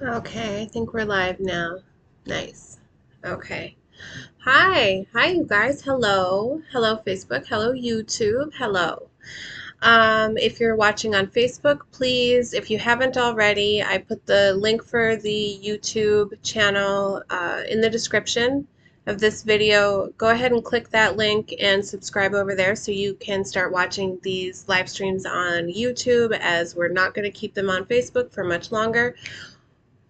Okay, I think we're live now. Nice. Okay. Hi, you guys. Hello. Hello, Facebook. Hello, YouTube. Hello. If you're watching on Facebook, please, if you haven't already, I put the link for the YouTube channel in the description of this video. Go ahead and click that link and subscribe over there so you can start watching these live streams on YouTube, as we're not going to keep them on Facebook for much longer.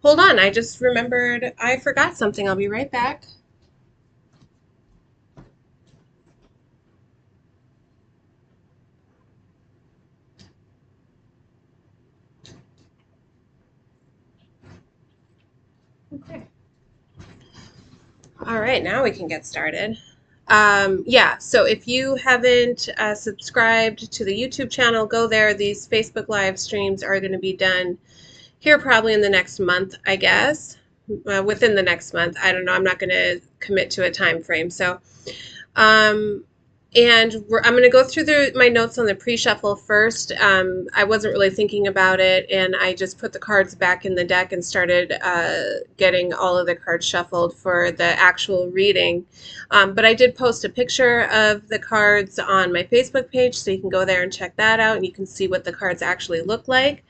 Hold on, I just remembered I forgot something. I'll be right back. Okay. All right, now we can get started. Yeah, so if you haven't subscribed to the YouTube channel, go there. These Facebook live streams are going to be done here probably in the next month, I guess. Within the next month. I don't know. I'm not going to commit to a time frame. So, um, I'm going to go through my notes on the pre-shuffle first. I wasn't really thinking about it, and I just put the cards back in the deck and started getting all of the cards shuffled for the actual reading. But I did post a picture of the cards on my Facebook page, so you can go there and check that out, and you can see what the cards actually look like.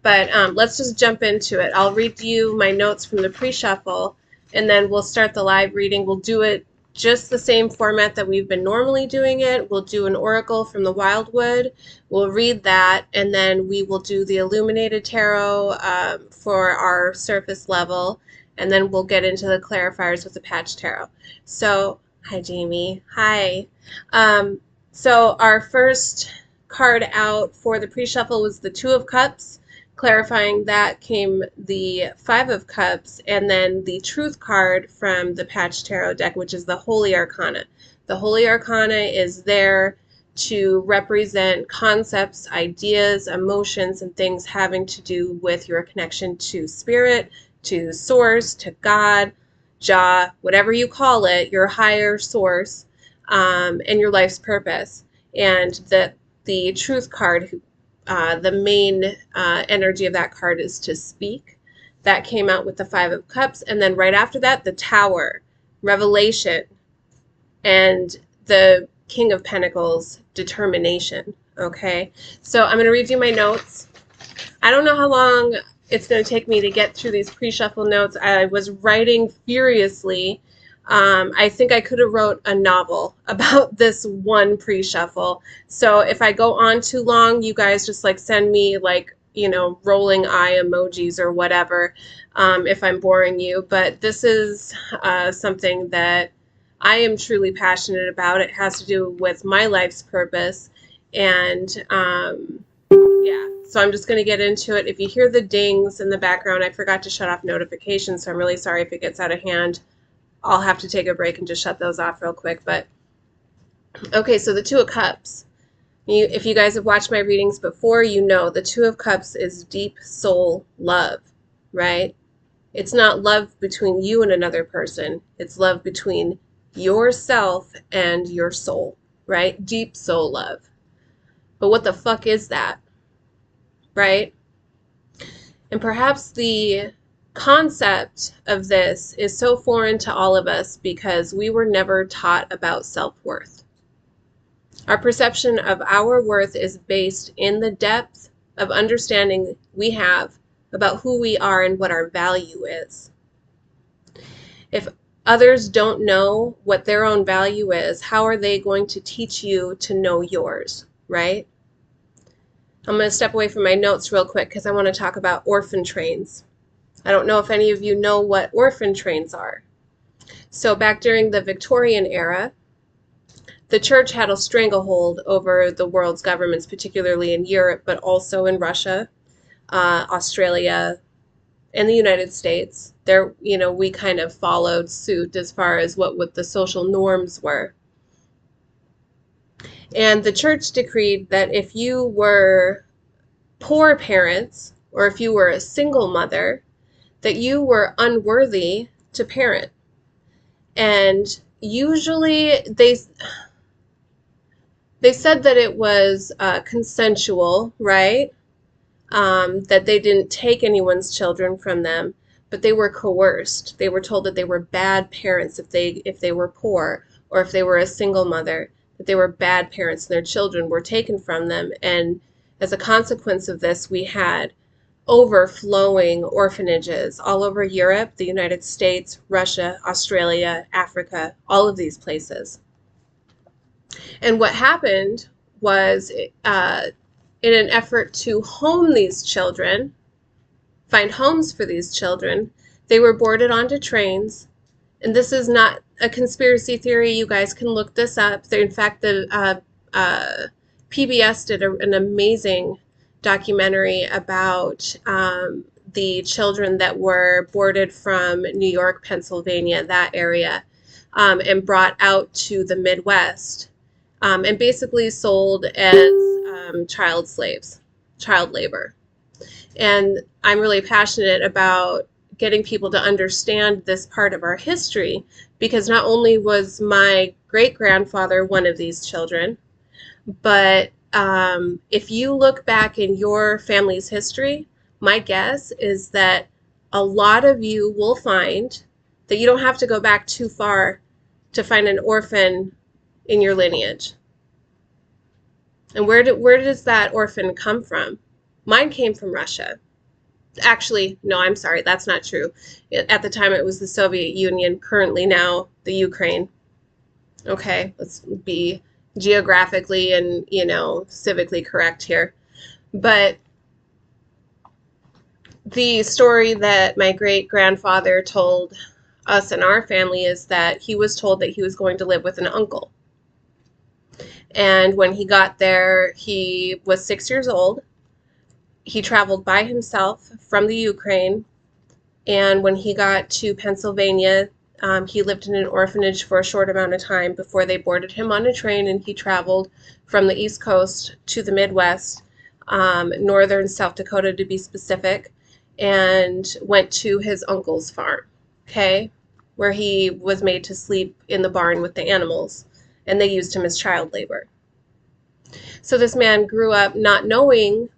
But let's just jump into it. I'll read you my notes from the pre-shuffle, and then we'll start the live reading. We'll do it just the same format that we've been normally doing it. We'll do an oracle from the Wildwood. We'll read that, and then we will do the Illuminated Tarot for our surface level, and then we'll get into the clarifiers with the Patch Tarot. So, hi, Jamie. Hi. So our first card out for the pre-shuffle was the Two of Cups. Clarifying that came the Five of Cups, and then the Truth card from the Patch Tarot deck, which is the Holy Arcana. The Holy Arcana is there to represent concepts, ideas, emotions, and things having to do with your connection to spirit, to source, to God, Jah, whatever you call it, your higher source, and your life's purpose. And the Truth card, the main energy of that card is to speak. That came out with the Five of Cups. And then right after that, the Tower, Revelation, and the King of Pentacles, determination. Okay, so I'm going to read you my notes. I don't know how long it's going to take me to get through these pre-shuffle notes. I was writing furiously. I think I could have wrote a novel about this one pre-shuffle. So if I go on too long, you guys just like send me like, rolling eye emojis or whatever, if I'm boring you. But this is something that I am truly passionate about. It has to do with my life's purpose. And yeah, so I'm just going to get into it. If you hear the dings in the background, I forgot to shut off notifications, so I'm really sorry if it gets out of hand. I'll have to take a break and just shut those off real quick. But okay, so the Two of Cups. If you guys have watched my readings before, you know the Two of Cups is deep soul love, right? It's not love between you and another person. It's love between yourself and your soul, right? Deep soul love. But what the fuck is that, right? And perhaps the concept of this is so foreign to all of us because we were never taught about self-worth. Our perception of our worth is based in the depth of understanding we have about who we are and what our value is. If others don't know what their own value is, how are they going to teach you to know yours, right? I'm going to step away from my notes real quick because I want to talk about orphan trains. I don't know if any of you know what orphan trains are. So back during the Victorian era, the church had a stranglehold over the world's governments, particularly in Europe, but also in Russia, Australia, and the United States. There, we kind of followed suit as far as what the social norms were. And the church decreed that if you were poor parents, or if you were a single mother, that you were unworthy to parent. And usually they said that it was consensual, right? that they didn't take anyone's children from them, but they were coerced. They were told that they were bad parents if they were poor, or if they were a single mother, that they were bad parents and their children were taken from them. And as a consequence of this, we had overflowing orphanages all over Europe, the United States, Russia, Australia, Africa, all of these places. And what happened was, in an effort to home these children, find homes for these children, they were boarded onto trains. And this is not a conspiracy theory. You guys can look this up. In fact, the PBS did an amazing documentary about the children that were boarded from New York, Pennsylvania, that area, and brought out to the Midwest, and basically sold as child slaves, child labor. And I'm really passionate about getting people to understand this part of our history, because not only was my great-grandfather one of these children, but if you look back in your family's history, my guess is that a lot of you will find that you don't have to go back too far to find an orphan in your lineage. And where does that orphan come from? Mine came from Russia. Actually, no, I'm sorry, that's not true. At the time it was the Soviet Union, currently now the Ukraine. Okay, let's be geographically and, civically correct here. But the story that my great-grandfather told us and our family is that he was told that he was going to live with an uncle. And when he got there, he was 6 years old. He traveled by himself from the Ukraine. And when he got to Pennsylvania, he lived in an orphanage for a short amount of time before they boarded him on a train, and he traveled from the East Coast to the Midwest, northern South Dakota to be specific, and went to his uncle's farm, okay, where he was made to sleep in the barn with the animals, and they used him as child labor. So this man grew up not knowing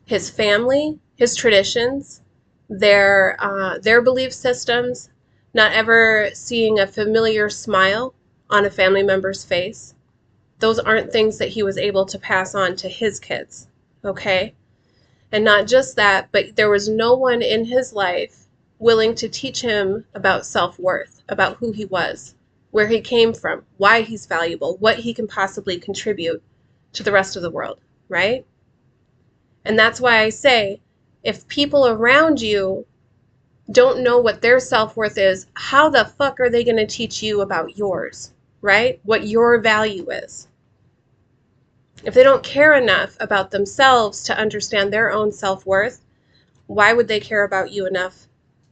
his family, his traditions, their belief systems, not ever seeing a familiar smile on a family member's face. Those aren't things that he was able to pass on to his kids, okay? And not just that, but there was no one in his life willing to teach him about self-worth, about who he was, where he came from, why he's valuable, what he can possibly contribute to the rest of the world, right? And that's why I say, if people around you don't know what their self-worth is, how the fuck are they going to teach you about yours, right? What your value is. If they don't care enough about themselves to understand their own self-worth, why would they care about you enough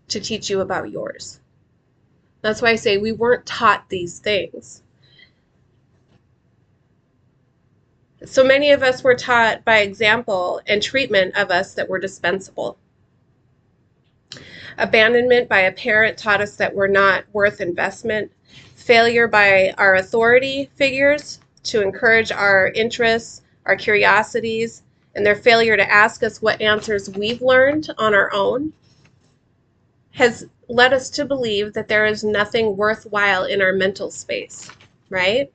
to teach you about yours? That's why I say we weren't taught these things. So many of us were taught by example and treatment of us that were dispensable. Abandonment by a parent taught us that we're not worth investment. Failure by our authority figures to encourage our interests, our curiosities, and their failure to ask us what answers we've learned on our own has led us to believe that there is nothing worthwhile in our mental space, right?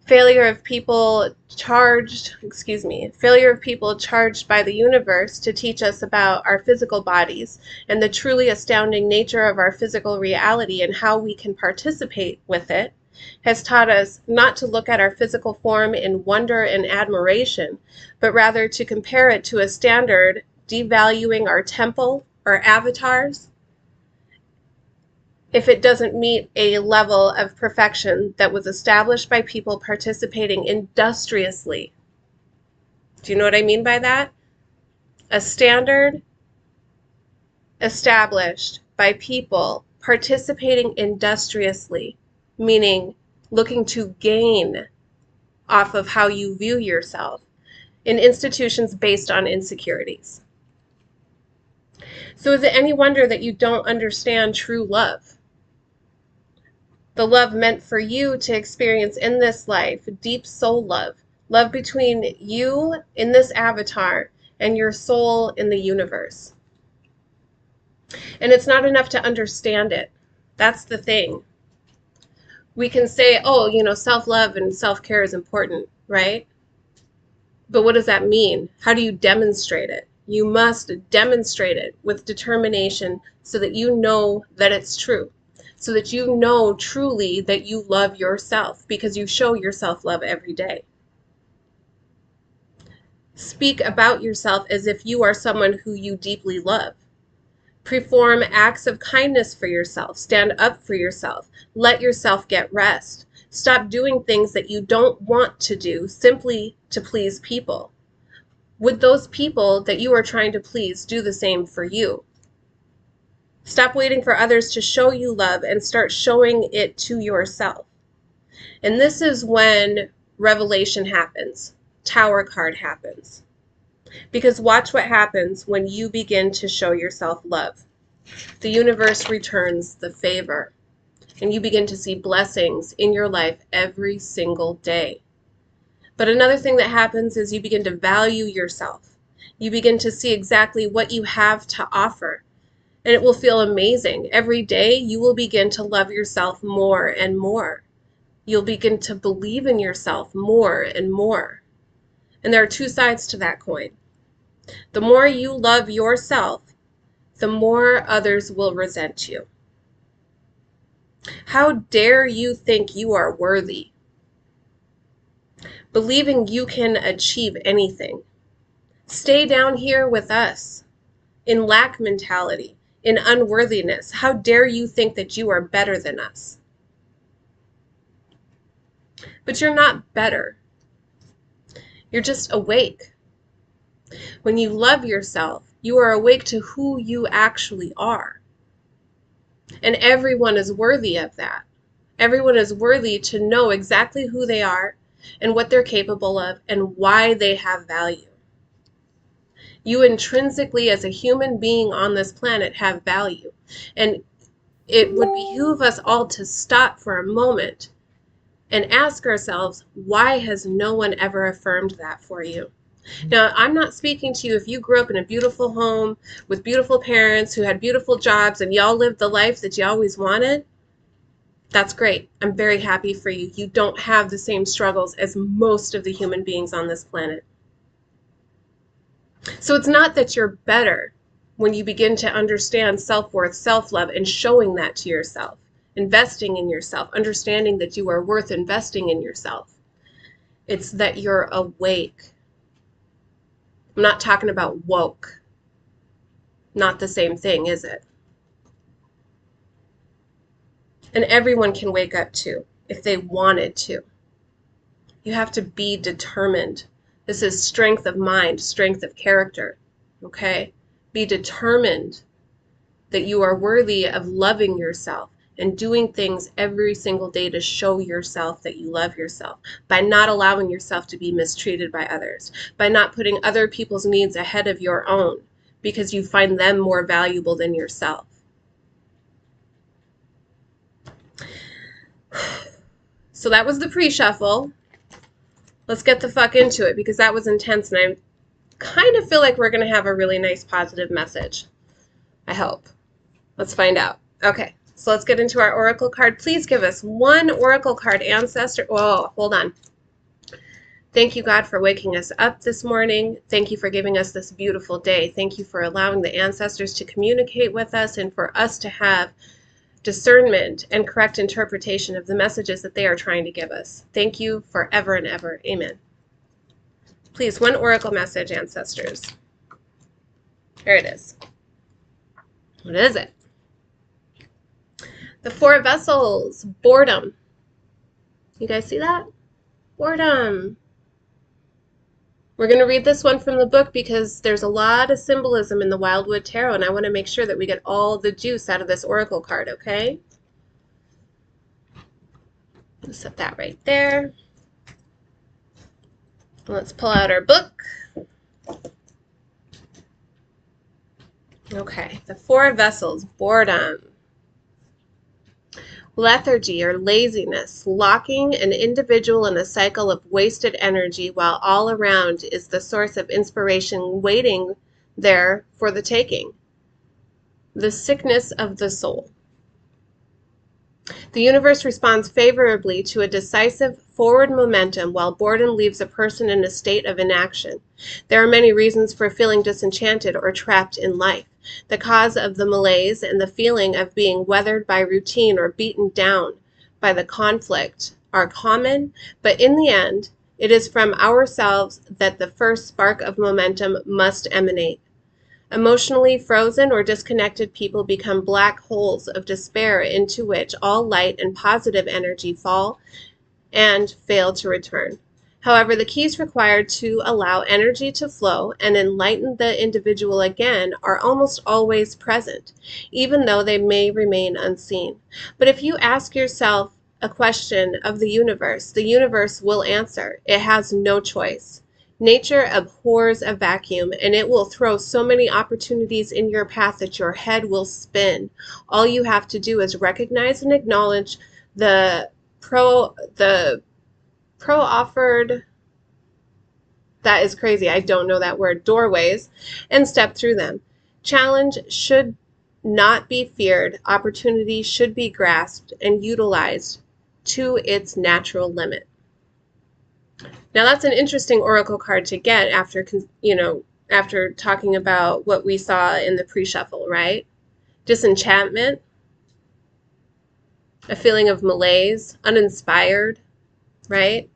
Failure of people charged by the universe to teach us about our physical bodies and the truly astounding nature of our physical reality and how we can participate with it has taught us not to look at our physical form in wonder and admiration, but rather to compare it to a standard, devaluing our temple or avatars if it doesn't meet a level of perfection that was established by people participating industriously. Do you know what I mean by that? A standard established by people participating industriously, meaning looking to gain off of how you view yourself in institutions based on insecurities. So is it any wonder that you don't understand true love? The love meant for you to experience in this life, deep soul love, Love between you in this avatar and your soul in the universe. And it's not enough to understand it. That's the thing. We can say, oh, you know, self-love and self-care is important, right? But what does that mean? How do you demonstrate it? You must demonstrate it with determination so that you know that it's true. So that you know truly that you love yourself, because you show your self-love every day. Speak about yourself as if you are someone who you deeply love. Perform acts of kindness for yourself. Stand up for yourself. Let yourself get rest. Stop doing things that you don't want to do simply to please people. Would those people that you are trying to please do the same for you? Stop waiting for others to show you love and start showing it to yourself. And this is when revelation happens. Tower card happens. Because watch what happens when you begin to show yourself love. The universe returns the favor, and you begin to see blessings in your life every single day. But another thing that happens is you begin to value yourself. You begin to see exactly what you have to offer, and it will feel amazing. Every day you will begin to love yourself more and more. You'll begin to believe in yourself more and more. And there are two sides to that coin. The more you love yourself, the more others will resent you. How dare you think you are worthy? Believing you can achieve anything. Stay down here with us in lack mentality, in unworthiness. How dare you think that you are better than us? But you're not better. You're just awake. When you love yourself, you are awake to who you actually are. And everyone is worthy of that. Everyone is worthy to know exactly who they are and what they're capable of and why they have value. You intrinsically, as a human being on this planet, have value. And it would behoove us all to stop for a moment and ask ourselves, why has no one ever affirmed that for you? Now, I'm not speaking to you if you grew up in a beautiful home with beautiful parents who had beautiful jobs and y'all lived the life that you always wanted. That's great. I'm very happy for you. You don't have the same struggles as most of the human beings on this planet. So it's not that you're better when you begin to understand self-worth, self-love, and showing that to yourself, investing in yourself, understanding that you are worth investing in yourself. It's that you're awake. I'm not talking about woke. Not the same thing, is it? And everyone can wake up too, if they wanted to. You have to be determined. This is strength of mind, strength of character, okay? Be determined that you are worthy of loving yourself and doing things every single day to show yourself that you love yourself, by not allowing yourself to be mistreated by others, by not putting other people's needs ahead of your own because you find them more valuable than yourself. So that was the pre-shuffle. Let's get the fuck into it, because that was intense, and I kind of feel like we're going to have a really nice positive message. I hope. Let's find out. Okay, so let's get into our oracle card. Please give us one oracle card, ancestor. Whoa, hold on. Thank you, God, for waking us up this morning. Thank you for giving us this beautiful day. Thank you for allowing the ancestors to communicate with us and for us to have discernment and correct interpretation of the messages that they are trying to give us. Thank you forever and ever. Amen. Please, one oracle message, ancestors. Here it is. What is it? The Four of Vessels. Boredom. You guys see that? Boredom. We're going to read this one from the book because there's a lot of symbolism in the Wildwood Tarot, and I want to make sure that we get all the juice out of this oracle card, okay? Let's set that right there. Let's pull out our book. Okay, the Four of Vessels, boredom. Lethargy or laziness, locking an individual in a cycle of wasted energy while all around is the source of inspiration waiting there for the taking. The sickness of the soul. The universe responds favorably to a decisive forward momentum while boredom leaves a person in a state of inaction. There are many reasons for feeling disenchanted or trapped in life. The cause of the malaise and the feeling of being weathered by routine or beaten down by the conflict are common, but in the end, it is from ourselves that the first spark of momentum must emanate. Emotionally frozen or disconnected people become black holes of despair into which all light and positive energy fall and fail to return. However, the keys required to allow energy to flow and enlighten the individual again are almost always present, even though they may remain unseen. But if you ask yourself a question of the universe will answer. It has no choice. Nature abhors a vacuum, and it will throw so many opportunities in your path that your head will spin. All you have to do is recognize and acknowledge the offered, that is crazy, I don't know that word, doorways, and step through them. Challenge should not be feared. Opportunity should be grasped and utilized to its natural limit. Now that's an interesting oracle card to get after, after talking about what we saw in the pre-shuffle, right? Disenchantment, a feeling of malaise, uninspired, right?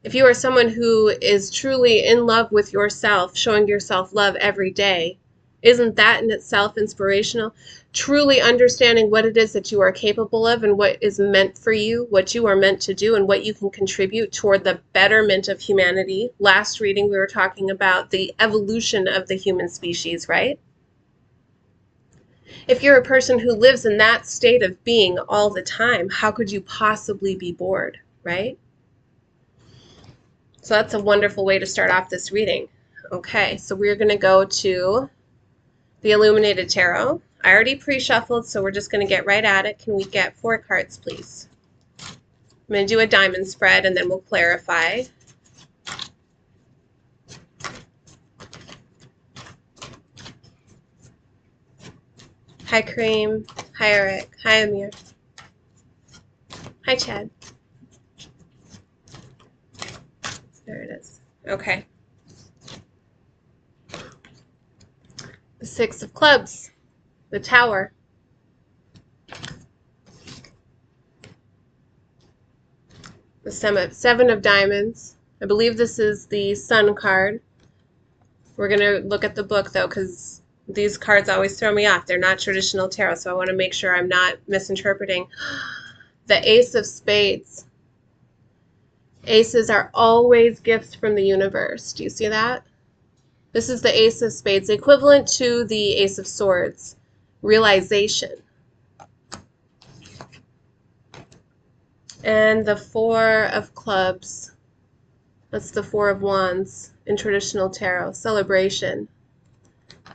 If you are someone who is truly in love with yourself, showing yourself love every day, isn't that in itself inspirational? Truly understanding what it is that you are capable of and what is meant for you, what you are meant to do, and what you can contribute toward the betterment of humanity. Last reading, we were talking about the evolution of the human species, right? If you're a person who lives in that state of being all the time, how could you possibly be bored, right? So that's a wonderful way to start off this reading. Okay, so we're going to go to the Illuminated Tarot. I already pre-shuffled, so we're just going to get right at it. Can we get 4 cards, please? I'm going to do a diamond spread, and then we'll clarify. Hi, Kareem. Hi, Eric. Hi, Amir. Hi, Chad. There it is. Okay. The 6 of Clubs. The Tower. The 7 of Diamonds. I believe this is the Sun card. We're going to look at the book, though, because these cards always throw me off. They're not traditional tarot, so I want to make sure I'm not misinterpreting. The Ace of Spades. Aces are always gifts from the universe. Do you see that? This is the Ace of Spades, equivalent to the Ace of Swords. Realization. And the 4 of Clubs. That's the 4 of Wands in traditional tarot. Celebration.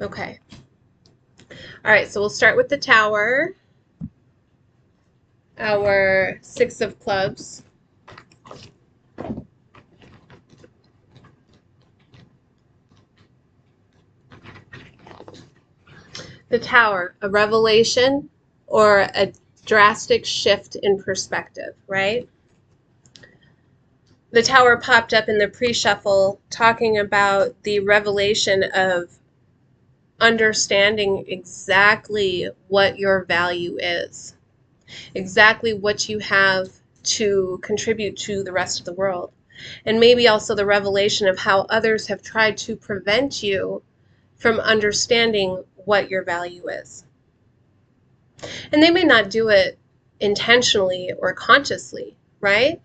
Okay. All right, so we'll start with the Tower. Our 6 of Clubs. The Tower, a revelation or a drastic shift in perspective, right? The Tower popped up in the pre-shuffle talking about the revelation of understanding exactly what your value is, exactly what you have to contribute to the rest of the world, and maybe also the revelation of how others have tried to prevent you from understanding what your value is. And they may not do it intentionally or consciously, right?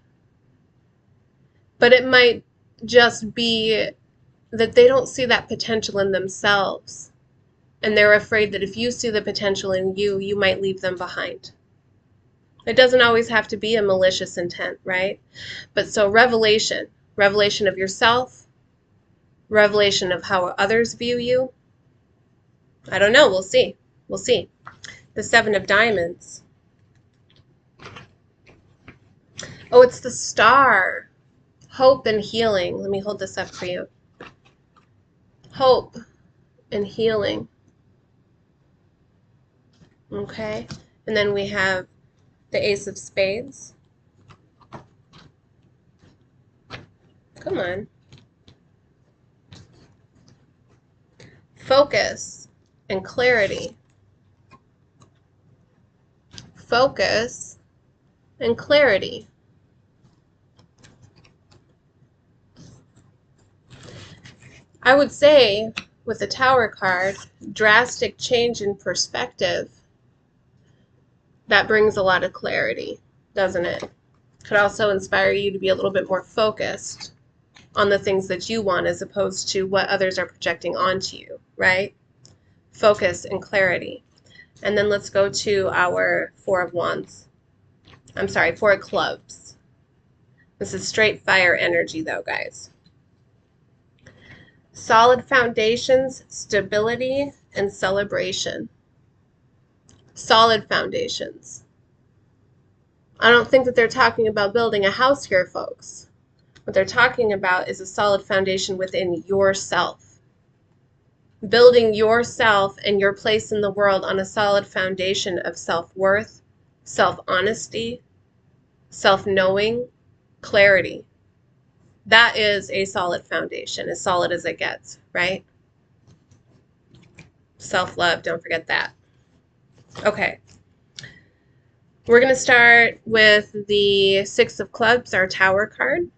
But it might just be that they don't see that potential in themselves. And they're afraid that if you see the potential in you, you might leave them behind. It doesn't always have to be a malicious intent, right? But so revelation of yourself, revelation of how others view you. I don't know, we'll see. We'll see. The 7 of Diamonds. Oh, it's the star. Hope and healing. Let me hold this up for you. Hope and healing. Okay. And then we have the Ace of Spades. Come on. Focus and clarity. Focus and clarity. I would say with the Tower card, drastic change in perspective. That brings a lot of clarity, doesn't it? Could also inspire you to be a little bit more focused on the things that you want as opposed to what others are projecting onto you, right? Focus and clarity. And then let's go to our Four of Wands. I'm sorry, Four of Clubs. This is straight fire energy though, guys. Solid foundations, stability, and celebration. Solid foundations. I don't think that they're talking about building a house here, folks. What they're talking about is a solid foundation within yourself. Building yourself and your place in the world on a solid foundation of self-worth, self-honesty, self-knowing, clarity. That is a solid foundation, as solid as it gets, right? Self-love, don't forget that. Okay. We're going to start with the Six of Clubs, our Tower card.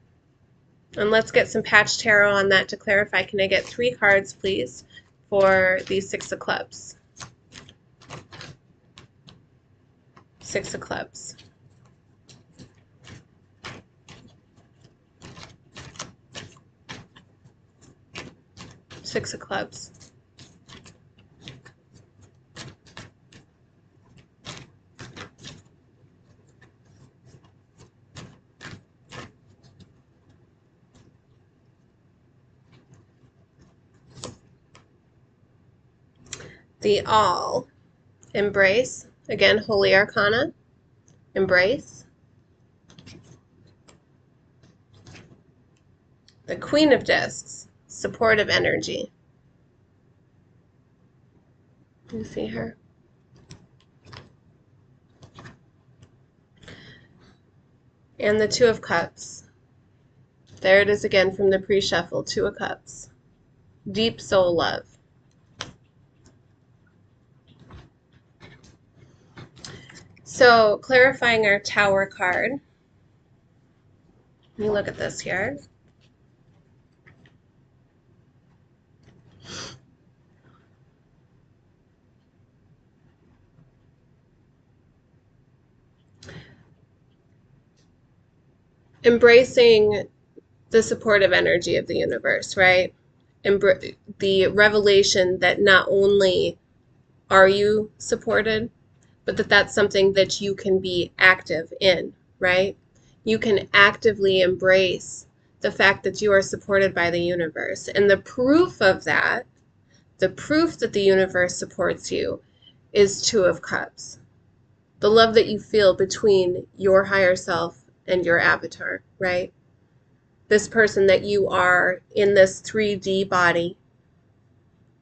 And let's get some patch tarot on that to clarify. Can I get 3 cards, please, for the Six of Clubs? Six of Clubs. Six of Clubs. The All. Embrace. Again, Holy Arcana. Embrace. The Queen of Discs. Supportive energy. You see her? And the Two of Cups. There it is again from the pre-shuffle. Two of Cups. Deep soul love. So, clarifying our Tower card. Let me look at this here. Embracing the supportive energy of the universe, right? The revelation that not only are you supported, but that that's something that you can be active in, right? You can actively embrace the fact that you are supported by the universe. And the proof of that, the proof that the universe supports you, is Two of Cups. The love that you feel between your higher self and your avatar, right? This person that you are in this 3D body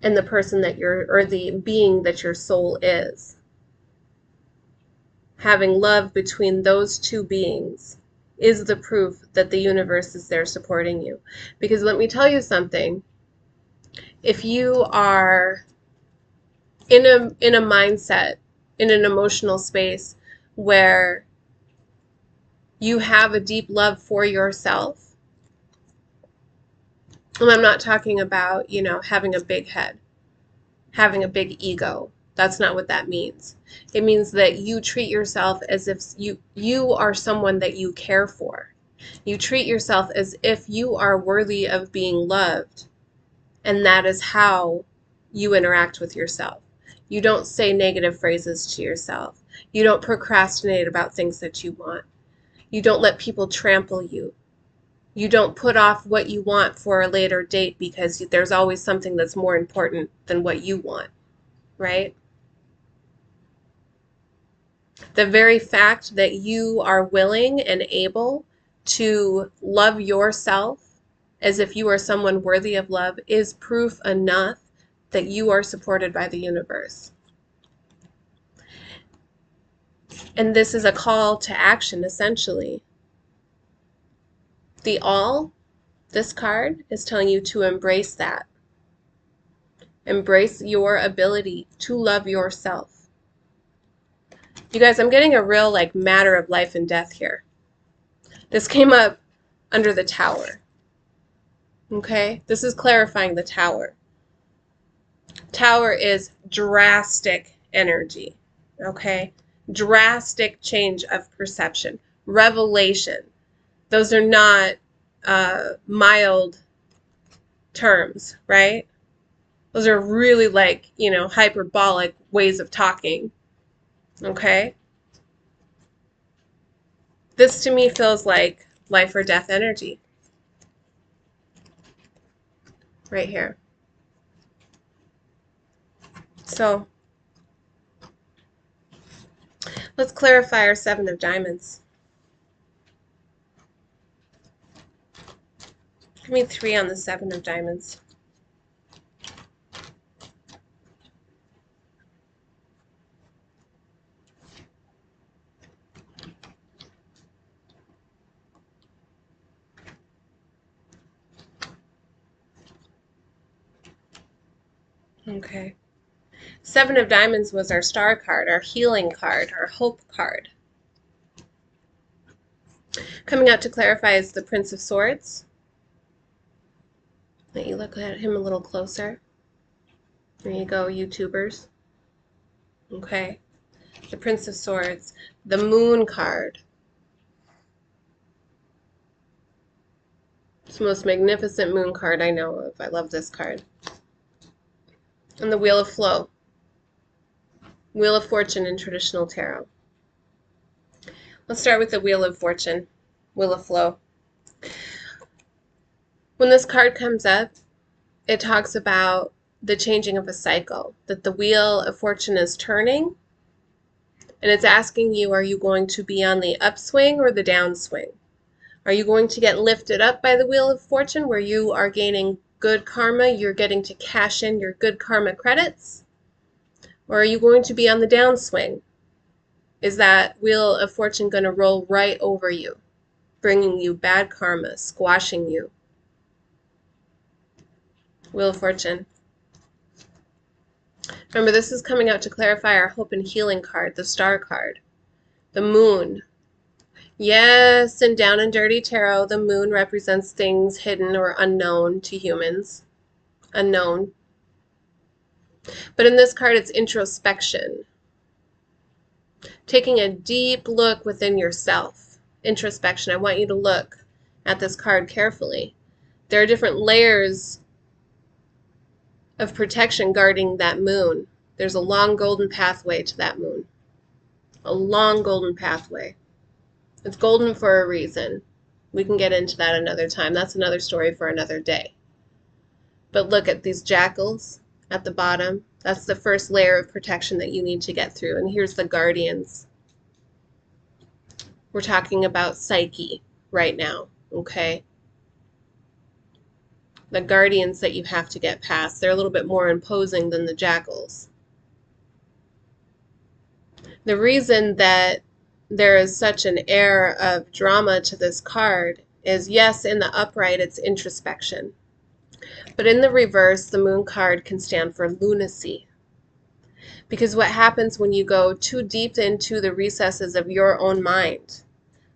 and the person that you're, or the being that your soul is. Having love between those two beings is the proof that the universe is there supporting you. Because let me tell you something, if you are in a mindset, in an emotional space where you have a deep love for yourself, and I'm not talking about, you know, having a big head, having a big ego. That's not what that means. It means that you treat yourself as if you are someone that you care for. You treat yourself as if you are worthy of being loved, and that is how you interact with yourself. You don't say negative phrases to yourself. You don't procrastinate about things that you want. You don't let people trample you. You don't put off what you want for a later date because there's always something that's more important than what you want, right? The very fact that you are willing and able to love yourself as if you are someone worthy of love is proof enough that you are supported by the universe. And this is a call to action, essentially. The all, this card, is telling you to embrace that. Embrace your ability to love yourself. You guys, I'm getting a real like matter of life and death here. This came up under the Tower. Okay? This is clarifying the Tower. Tower is drastic energy. Okay? Drastic change of perception. Revelation. Those are not mild terms, right? Those are really like, you know, hyperbolic ways of talking. Okay? This to me feels like life or death energy. Right here. So, let's clarify our Seven of Diamonds. Give me 3 on the Seven of Diamonds. Okay. Seven of Diamonds was our star card, our healing card, our hope card. Coming out to clarify is the Prince of Swords. Let you look at him a little closer. There you go, YouTubers. Okay. The Prince of Swords. The Moon card. It's the most magnificent moon card I know of. I love this card. And the Wheel of Flow. Wheel of Fortune in traditional tarot. Let's start with the Wheel of Fortune. Wheel of Flow. When this card comes up, it talks about the changing of a cycle, that the Wheel of Fortune is turning, and it's asking you, are you going to be on the upswing or the downswing? Are you going to get lifted up by the Wheel of Fortune where you are gaining good karma, you're getting to cash in your good karma credits? Or are you going to be on the downswing? Is that Wheel of Fortune going to roll right over you, bringing you bad karma, squashing you? Wheel of Fortune. Remember, this is coming out to clarify our hope and healing card, the star card. The moon. Yes, and down and dirty tarot, the moon represents things hidden or unknown to humans. Unknown. But in this card, it's introspection. Taking a deep look within yourself. Introspection. I want you to look at this card carefully. There are different layers of protection guarding that moon. There's a long golden pathway to that moon. A long golden pathway. It's golden for a reason. We can get into that another time. That's another story for another day. But look at these jackals at the bottom. That's the first layer of protection that you need to get through. And here's the guardians. We're talking about psyche right now, okay? The guardians that you have to get past. They're a little bit more imposing than the jackals. The reason that there is such an air of drama to this card is, yes, in the upright, it's introspection. But in the reverse, the moon card can stand for lunacy. Because what happens when you go too deep into the recesses of your own mind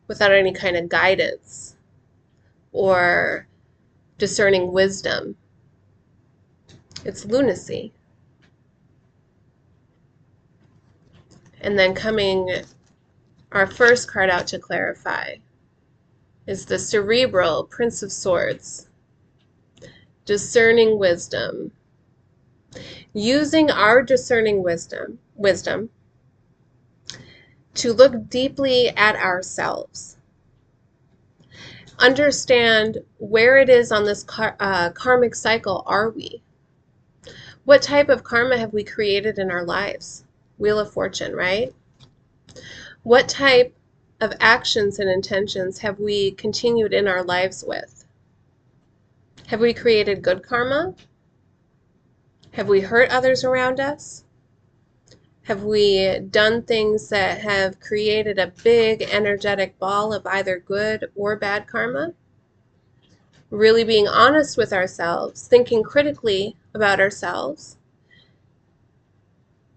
without any kind of guidance or discerning wisdom? It's lunacy. And then coming, our first card out to clarify is the cerebral Prince of Swords. Discerning wisdom. Using our discerning wisdom to look deeply at ourselves. Understand where it is on this karmic cycle are we? What type of karma have we created in our lives? Wheel of Fortune, right? What type of actions and intentions have we continued in our lives with? Have we created good karma? Have we hurt others around us? Have we done things that have created a big energetic ball of either good or bad karma? Really being honest with ourselves, thinking critically about ourselves,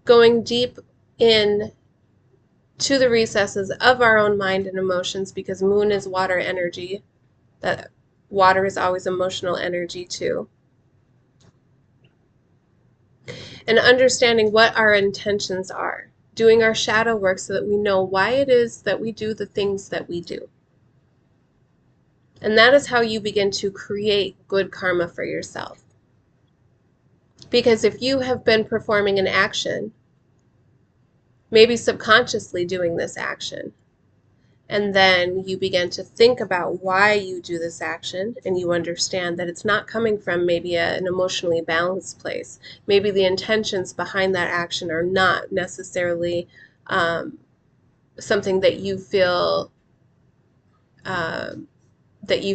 going deep in to the recesses of our own mind and emotions, because moon is water energy. That water is always emotional energy too. And understanding what our intentions are. Doing our shadow work so that we know why it is that we do the things that we do. And that is how you begin to create good karma for yourself. Because if you have been performing an action, maybe subconsciously doing this action, and then you begin to think about why you do this action, and you understand that it's not coming from maybe an emotionally balanced place. Maybe the intentions behind that action are not necessarily something that you feel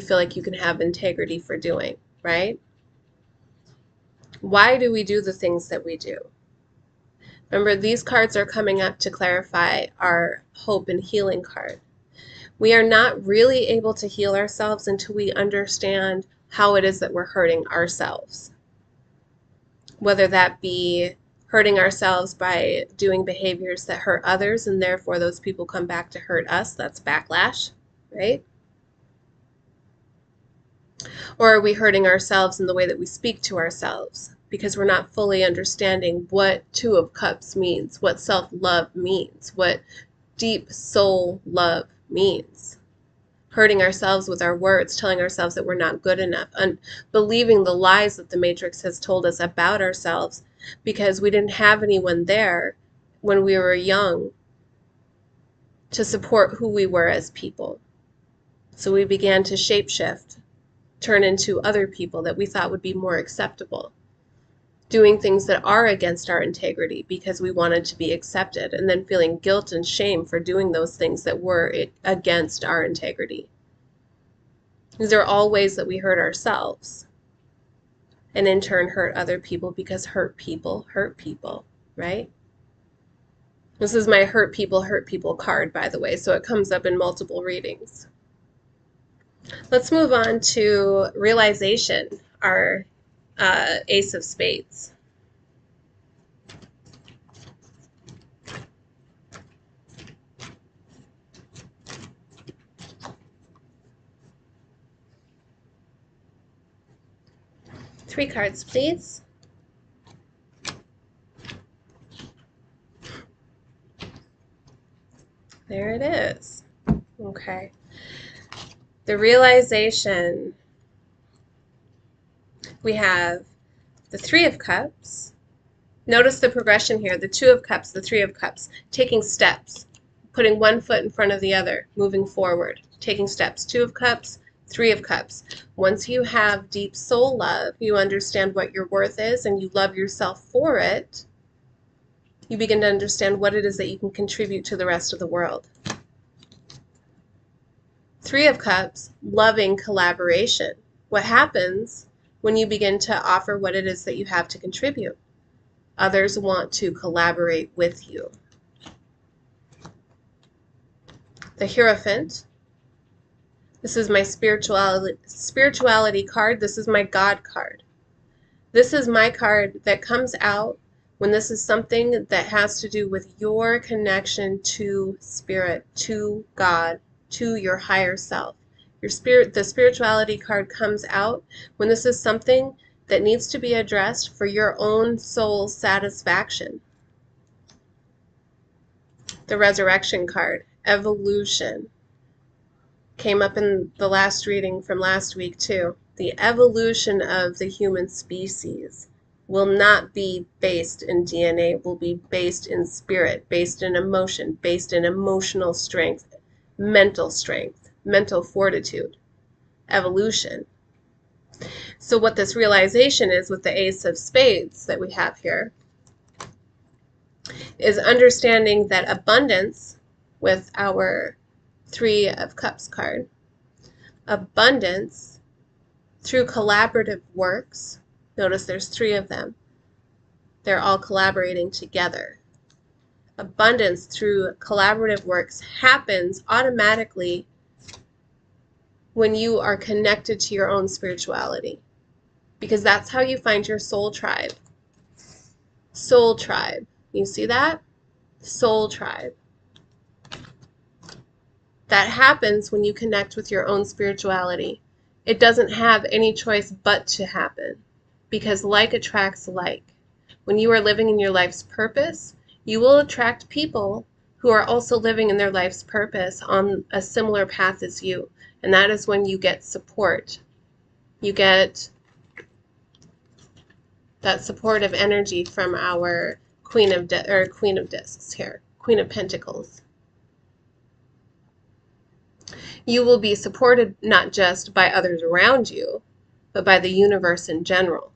like you can have integrity for doing, right? Why do we do the things that we do? Remember, these cards are coming up to clarify our hope and healing card. We are not really able to heal ourselves until we understand how it is that we're hurting ourselves. Whether that be hurting ourselves by doing behaviors that hurt others and therefore those people come back to hurt us, that's backlash, right? Or are we hurting ourselves in the way that we speak to ourselves because we're not fully understanding what Two of Cups means, what self-love means, what deep soul love means? Hurting ourselves with our words, telling ourselves that we're not good enough, and believing the lies that the Matrix has told us about ourselves because we didn't have anyone there when we were young to support who we were as people. So we began to shapeshift, turn into other people that we thought would be more acceptable, doing things that are against our integrity because we wanted to be accepted, and then feeling guilt and shame for doing those things that were against our integrity. These are all ways that we hurt ourselves and in turn hurt other people, because hurt people, right? This is my hurt people card, by the way, so it comes up in multiple readings. Let's move on to realization, our Ace of Spades. Three cards, please. There it is. Okay. The realization. We have the Three of Cups. Notice the progression here, the Two of Cups, the Three of Cups, taking steps, putting one foot in front of the other, moving forward, taking steps. Two of Cups, Three of Cups. Once you have deep soul love, you understand what your worth is and you love yourself for it, you begin to understand what it is that you can contribute to the rest of the world. Three of Cups, loving collaboration. What happens when you begin to offer what it is that you have to contribute? Others want to collaborate with you. The Hierophant. This is my spirituality card. This is my God card. This is my card that comes out when this is something that has to do with your connection to spirit, to God, to your higher self. Your spirit, the spirituality card comes out when this is something that needs to be addressed for your own soul satisfaction. The Resurrection card, evolution, came up in the last reading from last week too. The evolution of the human species will not be based in DNA, will be based in spirit, based in emotion, based in emotional strength, mental fortitude, evolution. So what this realization is with the Ace of Spades that we have here is understanding that abundance with our Three of Cups card. Abundance through collaborative works. Notice there's three of them. They're all collaborating together. Abundance through collaborative works happens automatically when you are connected to your own spirituality, because that's how you find your soul tribe. Soul tribe. You see that? Soul tribe. That happens when you connect with your own spirituality. It doesn't have any choice but to happen, because like attracts like. When you are living in your life's purpose, you will attract people who are also living in their life's purpose on a similar path as you. And that is when you get support. You get that supportive energy from our Queen of Discs here, Queen of Pentacles. You will be supported not just by others around you, but by the universe in general,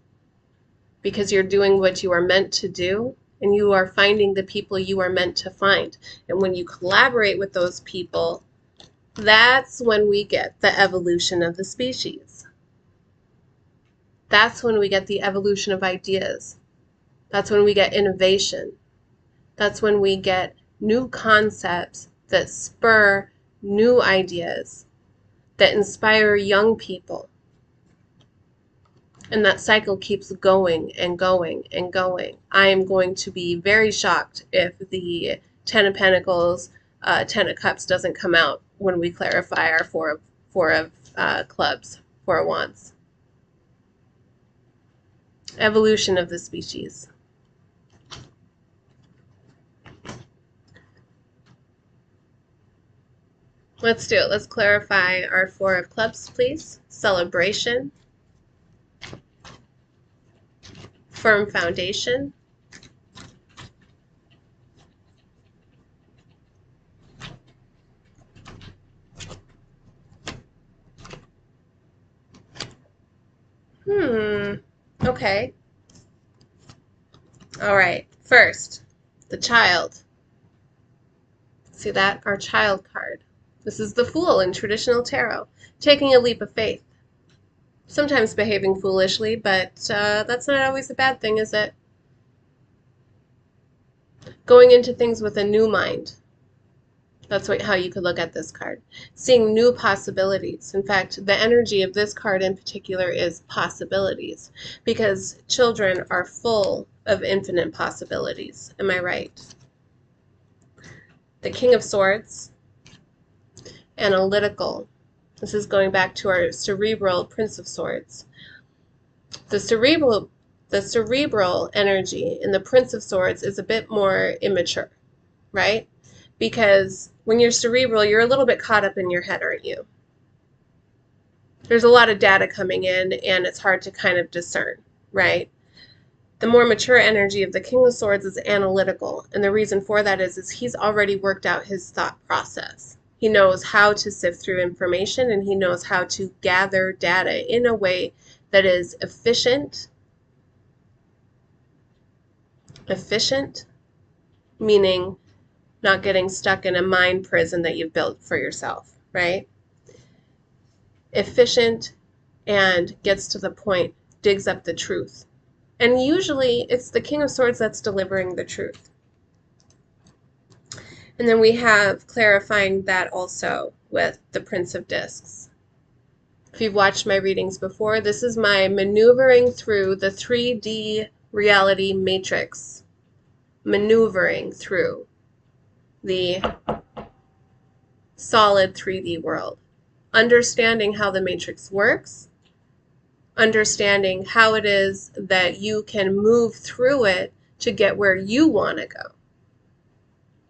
because you're doing what you are meant to do, and you are finding the people you are meant to find. And when you collaborate with those people, that's when we get the evolution of the species. That's when we get the evolution of ideas. That's when we get innovation. That's when we get new concepts that spur new ideas, that inspire young people. And that cycle keeps going and going and going. I am going to be very shocked if the Ten of Pentacles, Ten of Cups doesn't come out when we clarify our Four of Clubs, Four of Wands. Evolution of the species. Let's do it. Let's clarify our Four of Clubs, please. Celebration. Firm foundation. Okay. All right. First, the child. See that? Our child card. This is the Fool in traditional tarot. Taking a leap of faith. Sometimes behaving foolishly, but that's not always a bad thing, is it? Going into things with a new mind. That's how you could look at this card. Seeing new possibilities. In fact, the energy of this card in particular is possibilities, because children are full of infinite possibilities. Am I right? The King of Swords. Analytical. This is going back to our cerebral Prince of Swords. The cerebral energy in the Prince of Swords is a bit more immature, right? Because when you're cerebral, you're a little bit caught up in your head, aren't you? There's a lot of data coming in, and it's hard to kind of discern, right? The more mature energy of the King of Swords is analytical, and the reason for that is he's already worked out his thought process. He knows how to sift through information, and he knows how to gather data in a way that is efficient. Efficient, meaning not getting stuck in a mind prison that you've built for yourself, right? Efficient and gets to the point, digs up the truth. And usually it's the King of Swords that's delivering the truth. And then we have clarifying that also with the Prince of Discs. If you've watched my readings before, this is my maneuvering through the 3D reality matrix. Maneuvering through the solid 3D world. Understanding how the matrix works. Understanding how it is that you can move through it to get where you want to go.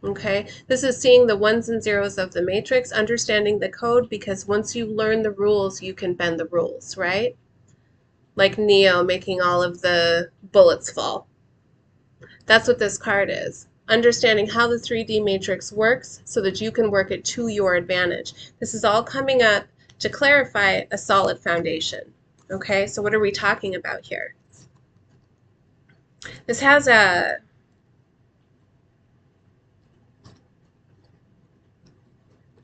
Okay, this is seeing the ones and zeros of the matrix, understanding the code, because once you learn the rules, you can bend the rules, right? Like Neo making all of the bullets fall. That's what this card is. Understanding how the 3D matrix works so that you can work it to your advantage. This is all coming up to clarify a solid foundation. Okay, so what are we talking about here? This has a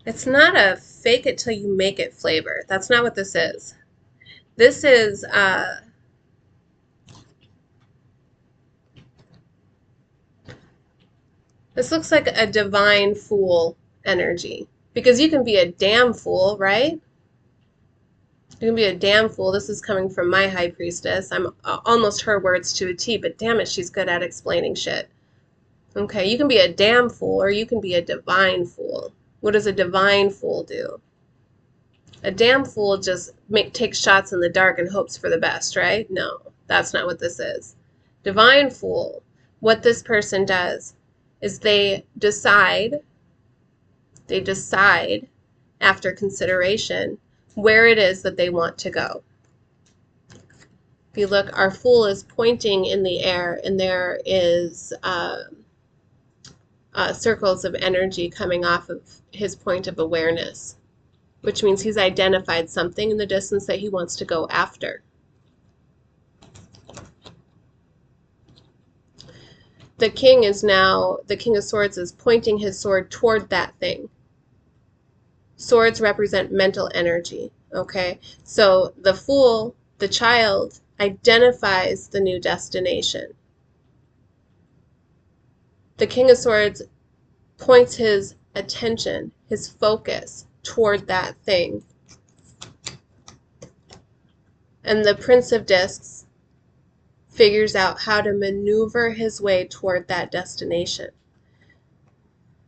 It's not a fake it till you make it flavor. That's not what this is. This is, this looks like a divine fool energy. Because you can be a damn fool, right? You can be a damn fool. This is coming from my high priestess. I'm almost her words to a T, but damn it, she's good at explaining shit. Okay, you can be a damn fool or you can be a divine fool. What does a divine fool do? A damn fool just takes shots in the dark and hopes for the best, right? No, that's not what this is. Divine fool, what this person does is they decide after consideration where it is that they want to go. If you look, our fool is pointing in the air, and there is circles of energy coming off of his point of awareness, which means he's identified something in the distance that he wants to go after. The king of swords is pointing his sword toward that thing. Swords represent mental energy, okay? So the fool, the child, identifies the new destination. The King of Swords points his attention, his focus toward that thing. And the Prince of Discs figures out how to maneuver his way toward that destination.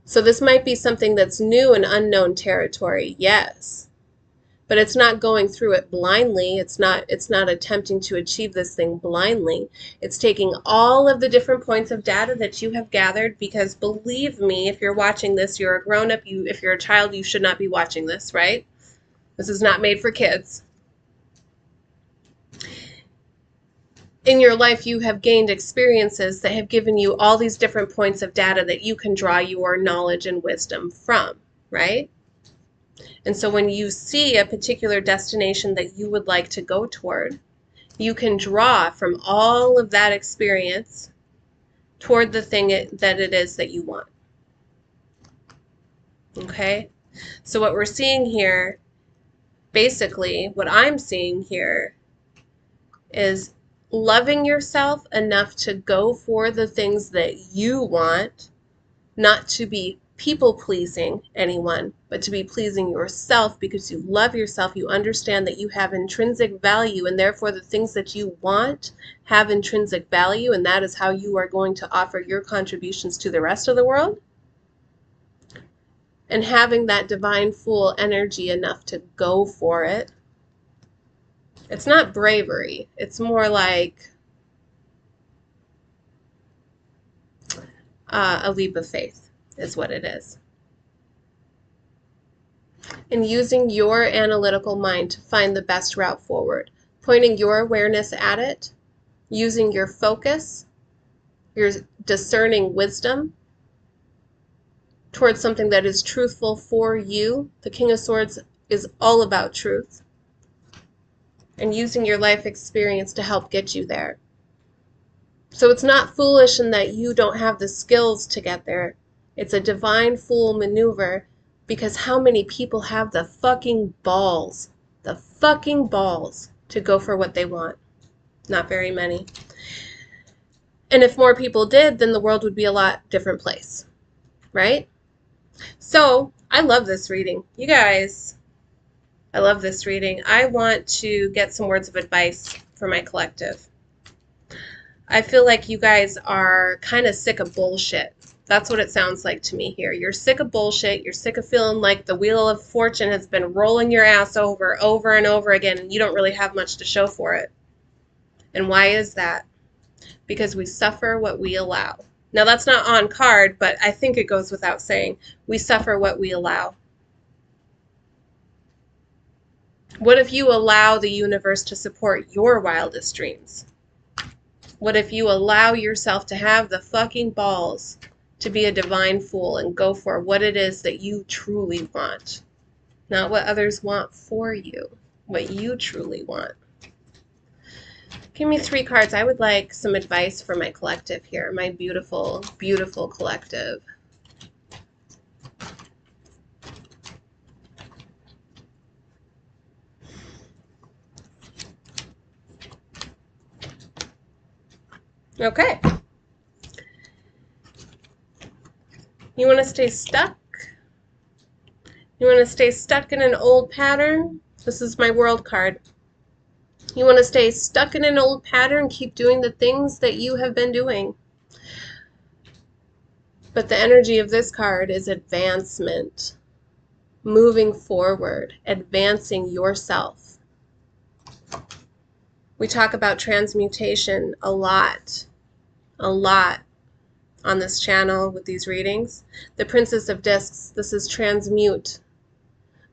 So this might be something that's new and unknown territory, yes. But it's not going through it blindly. It's not attempting to achieve this thing blindly. It's taking all of the different points of data that you have gathered, because believe me, if you're watching this, you're a grown-up. If you're a child, you should not be watching this, right? This is not made for kids. In your life, you have gained experiences that have given you all these different points of data that you can draw your knowledge and wisdom from, right? And so when you see a particular destination that you would like to go toward, you can draw from all of that experience toward the thing that it is that you want. Okay? So what we're seeing here, basically, what I'm seeing here is loving yourself enough to go for the things that you want, not to be people-pleasing anyone, but to be pleasing yourself, because you love yourself. You understand that you have intrinsic value, and therefore the things that you want have intrinsic value, and that is how you are going to offer your contributions to the rest of the world. And having that divine fool energy enough to go for it. It's not bravery. It's more like a leap of faith is what it is. And using your analytical mind to find the best route forward, pointing your awareness at it, using your focus, your discerning wisdom towards something that is truthful for you. The King of Swords is all about truth. And using your life experience to help get you there. So it's not foolish in that you don't have the skills to get there. It's a divine fool maneuver, because how many people have the fucking balls to go for what they want? Not very many. And if more people did, then the world would be a lot different place, right? So I love this reading. You guys, I love this reading. I want to get some words of advice for my collective. I feel like you guys are kind of sick of bullshit. That's what it sounds like to me here. You're sick of bullshit. You're sick of feeling like the wheel of fortune has been rolling your ass over and over again, and you don't really have much to show for it. And why is that? Because we suffer what we allow. Now, that's not on card, but I think it goes without saying. We suffer what we allow. What if you allow the universe to support your wildest dreams? What if you allow yourself to have the fucking balls to be a divine fool and go for what it is that you truly want? Not what others want for you, what you truly want. Give me 3 cards. I would like some advice for my collective here, my beautiful, beautiful collective. Okay. You want to stay stuck? You want to stay stuck in an old pattern? This is my world card. You want to stay stuck in an old pattern, keep doing the things that you have been doing. But the energy of this card is advancement, moving forward, advancing yourself. We talk about transmutation a lot on this channel with these readings. The Princess of Discs, this is transmute.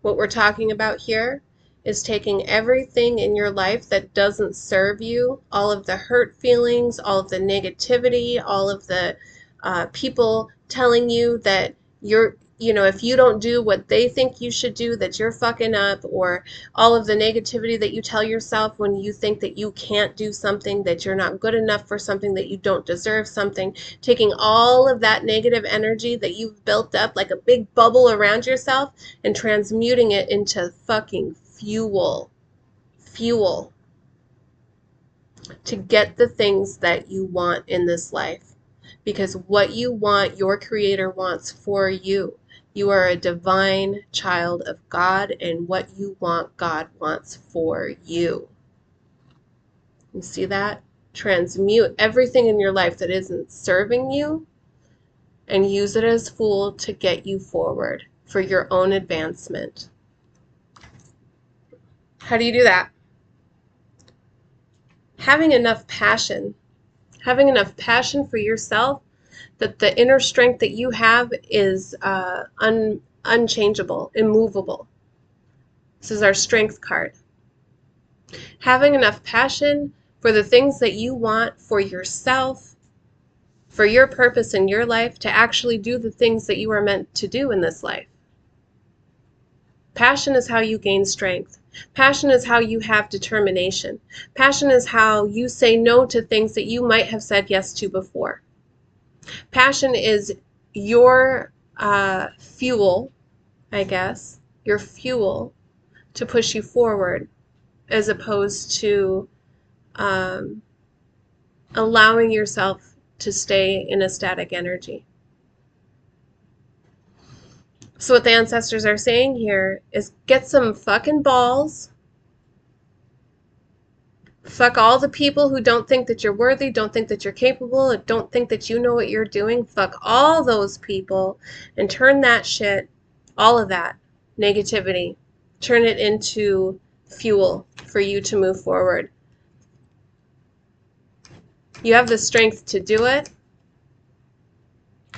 What we're talking about here is taking everything in your life that doesn't serve you, all of the hurt feelings, all of the negativity, all of the people telling you that if you don't do what they think you should do, that you're fucking up, or all of the negativity that you tell yourself when you think that you can't do something, that you're not good enough for something, that you don't deserve something, taking all of that negative energy that you've built up like a big bubble around yourself and transmuting it into fucking fuel to get the things that you want in this life. Because what you want, your Creator wants for you. You are a divine child of God, and what you want, God wants for you. You see that? Transmute everything in your life that isn't serving you and use it as fuel to get you forward for your own advancement. How do you do that? Having enough passion for yourself, that the inner strength that you have is unchangeable, immovable. This is our strength card. Having enough passion for the things that you want for yourself, for your purpose in your life, to actually do the things that you are meant to do in this life. Passion is how you gain strength. Passion is how you have determination. Passion is how you say no to things that you might have said yes to before. Passion is your fuel, I guess, your fuel to push you forward, as opposed to allowing yourself to stay in a static energy. So what the ancestors are saying here is get some fucking balls. Fuck all the people who don't think that you're worthy, don't think that you're capable, don't think that you know what you're doing. Fuck all those people and turn that shit, all of that negativity, turn it into fuel for you to move forward. You have the strength to do it.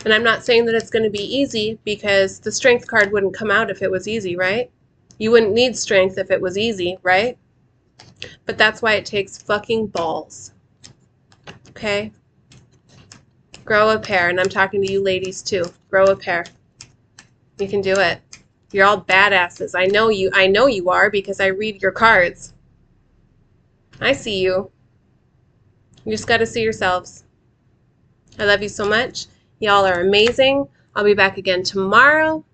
And I'm not saying that it's going to be easy, because the strength card wouldn't come out if it was easy, right? You wouldn't need strength if it was easy, right? But that's why it takes fucking balls. Okay? Grow a pair. And I'm talking to you ladies too. Grow a pair. You can do it. You're all badasses. I know you are, because I read your cards. I see you. You just got to see yourselves. I love you so much. Y'all are amazing. I'll be back again tomorrow.